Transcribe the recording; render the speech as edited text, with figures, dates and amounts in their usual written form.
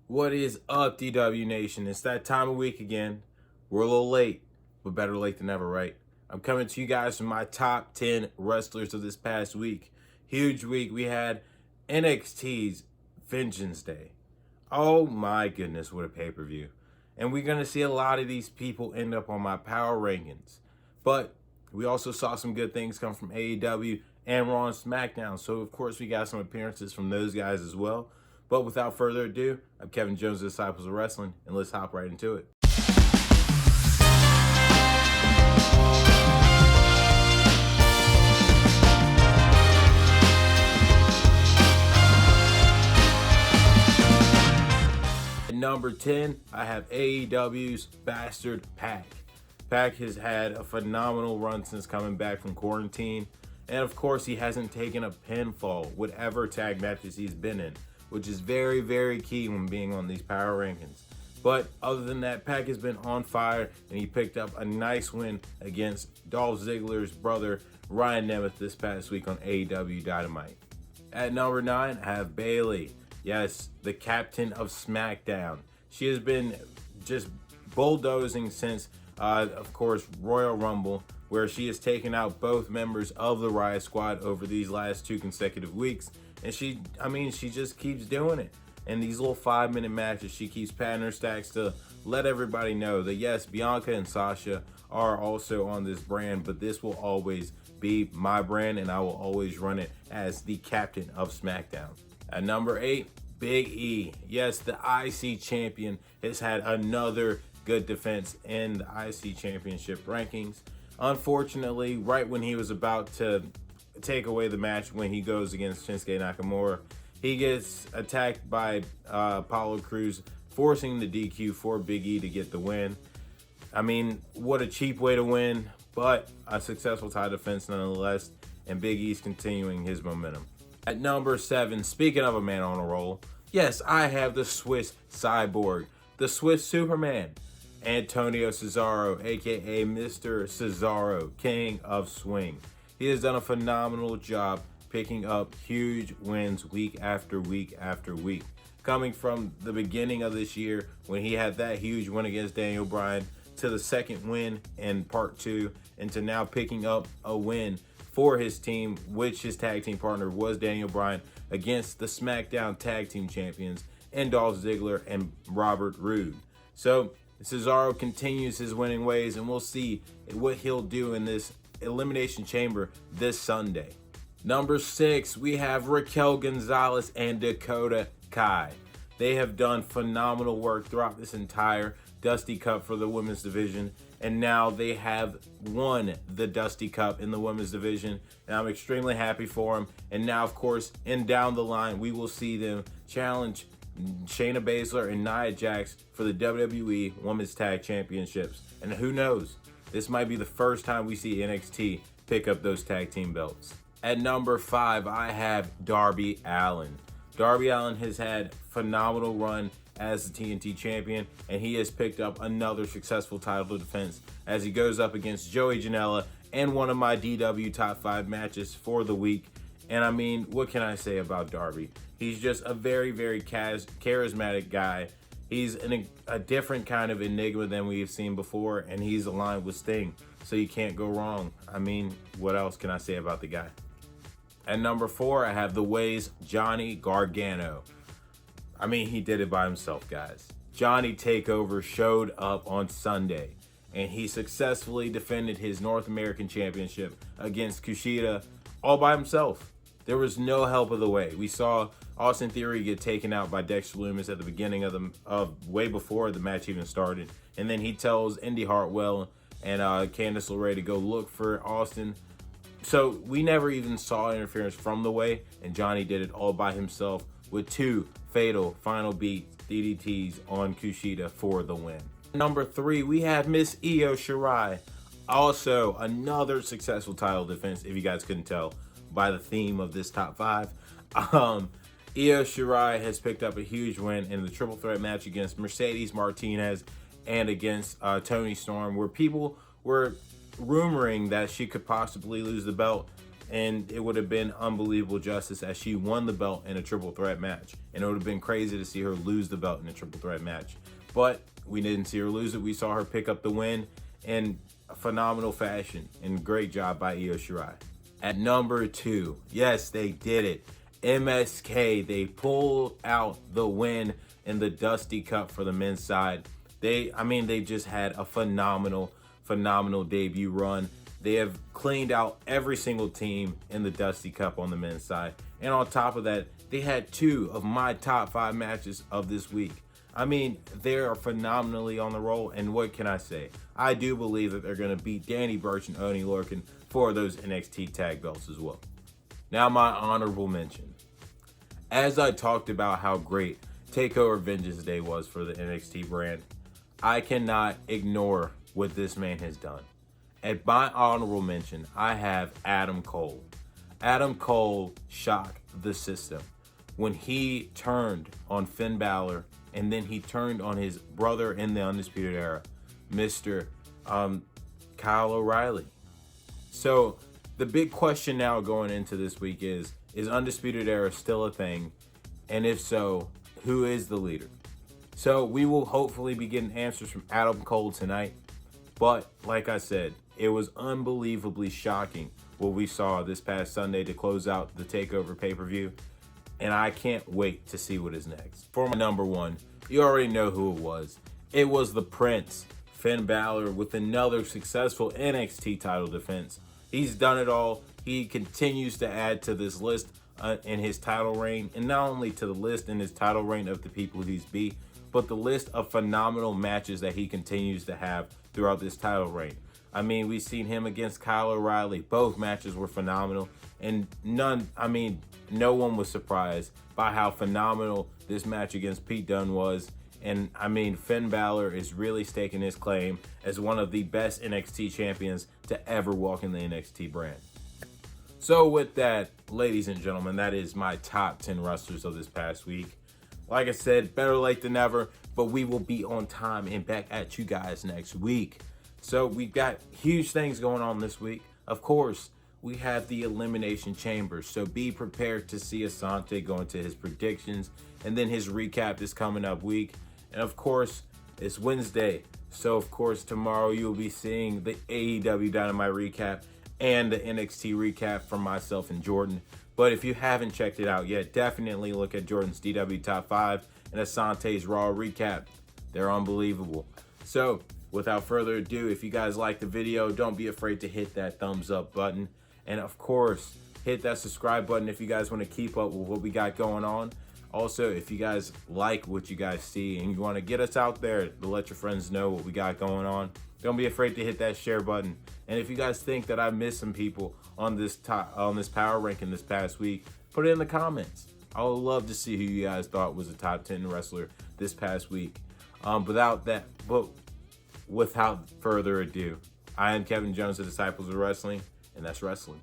What is up, DW Nation? It's that time of week again. We're a little late, but better late than never, right? I'm coming to you guys from my top 10 wrestlers of this past week. Huge week. We had NXT's Vengeance Day. Oh my goodness, what a pay-per-view. And we're going to see a lot of these people end up on my power rankings. But we also saw some good things come from AEW and Raw and SmackDown. So, of course, we got some appearances from those guys as well. But without further ado, I'm Kevin Jones, the Disciples of Wrestling, and let's hop right into it. At number 10, I have AEW's Bastard Pac. Pac has had a phenomenal run since coming back from quarantine. And of course, he hasn't taken a pinfall, whatever tag matches he's been in, which is very, very key when being on these power rankings. But other than that, Pac has been on fire, and he picked up a nice win against Dolph Ziggler's brother, Ryan Nemeth, this past week on AEW Dynamite. At number 9, I have Bayley. Yes, the captain of SmackDown. She has been just bulldozing since, of course, Royal Rumble, where she has taken out both members of the Riot Squad over these last 2 consecutive weeks. And she just keeps doing it. In these little 5-minute matches, she keeps patting her stacks to let everybody know that yes, Bianca and Sasha are also on this brand, but this will always be my brand, and I will always run it as the captain of SmackDown. At number 8, Big E. Yes, the IC champion has had another good defense in the IC championship rankings. Unfortunately, right when he was about to take away the match, when he goes against Shinsuke Nakamura, he gets attacked by Apollo Crews, forcing the DQ for Big E to get the win. I mean, what a cheap way to win, but a successful title defense nonetheless, and Big E's continuing his momentum. At number 7, speaking of a man on a roll, yes, I have the Swiss Cyborg, the Swiss Superman, Antonio Cesaro, aka Mr. Cesaro, King of Swing. He has done a phenomenal job picking up huge wins week after week after week. Coming from the beginning of this year when he had that huge win against Daniel Bryan, to the second win in part 2, and to now picking up a win for his team, which his tag team partner was Daniel Bryan, against the SmackDown Tag Team Champions and Dolph Ziggler and Robert Roode. So Cesaro continues his winning ways, and we'll see what he'll do in this Elimination Chamber this Sunday. Number 6, we have Raquel Gonzalez and Dakota Kai. They have done phenomenal work throughout this entire Dusty Cup for the women's division, and now they have won the Dusty Cup in the women's division, and I'm extremely happy for them. And now, of course, and down the line, we will see them challenge Shayna Baszler and Nia Jax for the WWE Women's Tag Championships. And who knows, this might be the first time we see NXT pick up those tag team belts. At number 5, I have Darby Allin. Darby Allin has had phenomenal run as the TNT champion, and he has picked up another successful title defense as he goes up against Joey Janela in one of my DW top 5 matches for the week. And I mean, what can I say about Darby? He's just a very, very charismatic guy. He's a different kind of enigma than we've seen before, and he's aligned with Sting, so you can't go wrong. I mean, what else can I say about the guy? At number 4, I have The Way's Johnny Gargano. I mean, he did it by himself, guys. Johnny Takeover showed up on Sunday, and he successfully defended his North American Championship against Kushida all by himself. There was no help of The Way. We saw Austin Theory get taken out by Dexter Lumis at the beginning of way before the match even started, and then he tells Indy Hartwell and Candice LeRae to go look for Austin. So we never even saw interference from The Way, and Johnny did it all by himself with 2 fatal final beat DDTs on Kushida for the win. Number 3, we have Miss Io Shirai. Also, another successful title defense, if you guys couldn't tell by the theme of this top 5. Io Shirai has picked up a huge win in the triple threat match against Mercedes Martinez and against Toni Storm, where people were rumoring that she could possibly lose the belt. and it would have been unbelievable justice as she won the belt in a triple threat match. And it would have been crazy to see her lose the belt in a triple threat match. But we didn't see her lose it. We saw her pick up the win in a phenomenal fashion, and great job by Io Shirai. At number 2, yes, they did it. MSK, they pulled out the win in the Dusty Cup for the men's side. They just had a phenomenal debut run. They have cleaned out every single team in the Dusty Cup on the men's side. And on top of that, they had 2 of my top 5 matches of this week. I mean, they are phenomenally on the roll, and what can I say? I do believe that they're going to beat Danny Burch and Oney Lorcan for those NXT tag belts as well. Now, my honorable mention. As I talked about how great Takeover Vengeance Day was for the NXT brand, I cannot ignore what this man has done. At my honorable mention, I have Adam Cole. Adam Cole shocked the system when he turned on Finn Balor, and then he turned on his brother in the Undisputed Era, Mr. Kyle O'Reilly. So the big question now going into this week is Undisputed Era still a thing? And if so, who is the leader? So we will hopefully be getting answers from Adam Cole tonight. But like I said, it was unbelievably shocking what we saw this past Sunday to close out the TakeOver pay-per-view. And I can't wait to see what is next. For my number 1, you already know who it was. It was the Prince, Finn Balor, with another successful NXT title defense. He's done it all. He continues to add to this list in his title reign, and not only to the list in his title reign of the people he's beat, but the list of phenomenal matches that he continues to have throughout this title reign. I mean, we've seen him against Kyle O'Reilly. Both matches were phenomenal, and no one was surprised by how phenomenal this match against Pete Dunne was. And I mean, Finn Balor is really staking his claim as one of the best NXT champions to ever walk in the NXT brand. So with that, ladies and gentlemen, that is my top 10 wrestlers of this past week. Like I said, better late than never, but we will be on time and back at you guys next week. So we've got huge things going on this week. Of course, we have the Elimination Chamber, so be prepared to see Asante go into his predictions, and then his recap is coming up week. And of course, it's Wednesday, so of course tomorrow you'll be seeing the AEW Dynamite recap and the NXT recap from myself and Jordan. But if you haven't checked it out yet, definitely look at Jordan's DW Top 5 and Asante's Raw recap. They're unbelievable. So without further ado, if you guys like the video, don't be afraid to hit that thumbs up button. And of course, hit that subscribe button if you guys want to keep up with what we got going on. Also, if you guys like what you guys see and you want to get us out there to let your friends know what we got going on, don't be afraid to hit that share button. And if you guys think that I missed some people on this power ranking this past week, put it in the comments. I would love to see who you guys thought was a top 10 wrestler this past week. Without further ado, I am Kevin Jones, the Disciples of Wrestling, and that's wrestling.